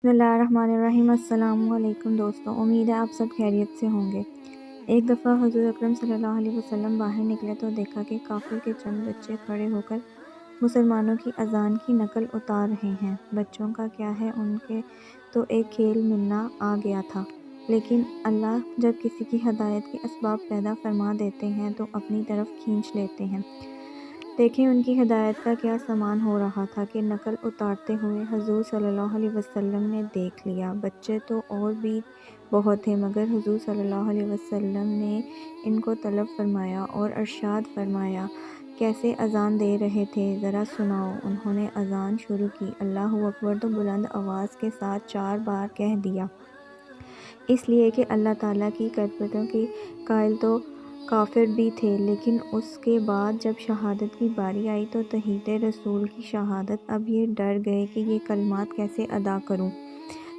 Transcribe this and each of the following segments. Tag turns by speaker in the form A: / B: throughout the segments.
A: بسم اللہ الرحمن الرحیم۔ السلام علیکم دوستوں، امید ہے آپ سب خیریت سے ہوں گے۔ ایک دفعہ حضور اکرم صلی اللہ علیہ وسلم باہر نکلے تو دیکھا کہ کافر کے چند بچے کھڑے ہو کر مسلمانوں کی اذان کی نقل اتار رہے ہیں۔ بچوں کا کیا ہے، ان کے تو ایک کھیل ملنا آ گیا تھا، لیکن اللہ جب کسی کی ہدایت کے اسباب پیدا فرما دیتے ہیں تو اپنی طرف کھینچ لیتے ہیں۔ دیکھیں ان کی ہدایت کا کیا سامان ہو رہا تھا کہ نقل اتارتے ہوئے حضور صلی اللہ علیہ وسلم نے دیکھ لیا۔ بچے تو اور بھی بہت تھے، مگر حضور صلی اللہ علیہ وسلم نے ان کو طلب فرمایا اور ارشاد فرمایا، کیسے اذان دے رہے تھے، ذرا سناؤ۔ انہوں نے اذان شروع کی، اللہ اکبر تو بلند آواز کے ساتھ 4 بار کہہ دیا، اس لیے کہ اللہ تعالیٰ کی کربتوں کے قائل تو کافر بھی تھے، لیکن اس کے بعد جب شہادت کی باری آئی تو تحریت رسول کی شہادت، اب یہ ڈر گئے کہ یہ کلمات کیسے ادا کروں،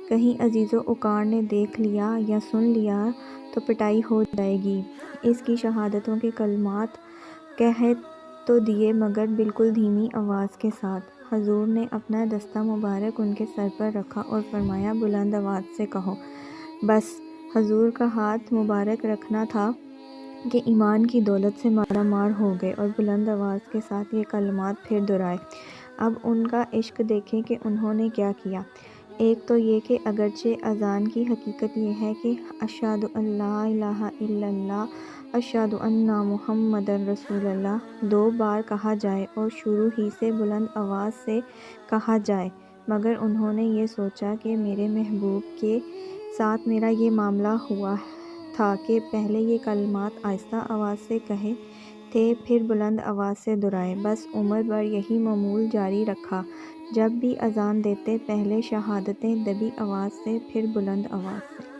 A: کہیں عزیز و اقار نے دیکھ لیا یا سن لیا تو پٹائی ہو جائے گی۔ اس کی شہادتوں کے کلمات کہہ تو دیے، مگر بالکل دھیمی آواز کے ساتھ۔ حضور نے اپنا دستہ مبارک ان کے سر پر رکھا اور فرمایا، بلند آواز سے کہو۔ بس حضور کا ہاتھ مبارک رکھنا تھا کہ ایمان کی دولت سے مارا مار ہو گئے اور بلند آواز کے ساتھ یہ کلمات پھر دہرائے۔ اب ان کا عشق دیکھیں کہ انہوں نے کیا کیا۔ ایک تو یہ کہ اگرچہ اذان کی حقیقت یہ ہے کہ اشہد ان لا الہ الا اللہ اشہد ان محمدر رسول اللہ 2 بار کہا جائے اور شروع ہی سے بلند آواز سے کہا جائے، مگر انہوں نے یہ سوچا کہ میرے محبوب کے ساتھ میرا یہ معاملہ ہوا تھا کہ پہلے یہ کلمات آہستہ آواز سے کہے تھے، پھر بلند آواز سے دہرائے۔ بس عمر بھر یہی معمول جاری رکھا، جب بھی اذان دیتے پہلے شہادتیں دبی آواز سے، پھر بلند آواز سے۔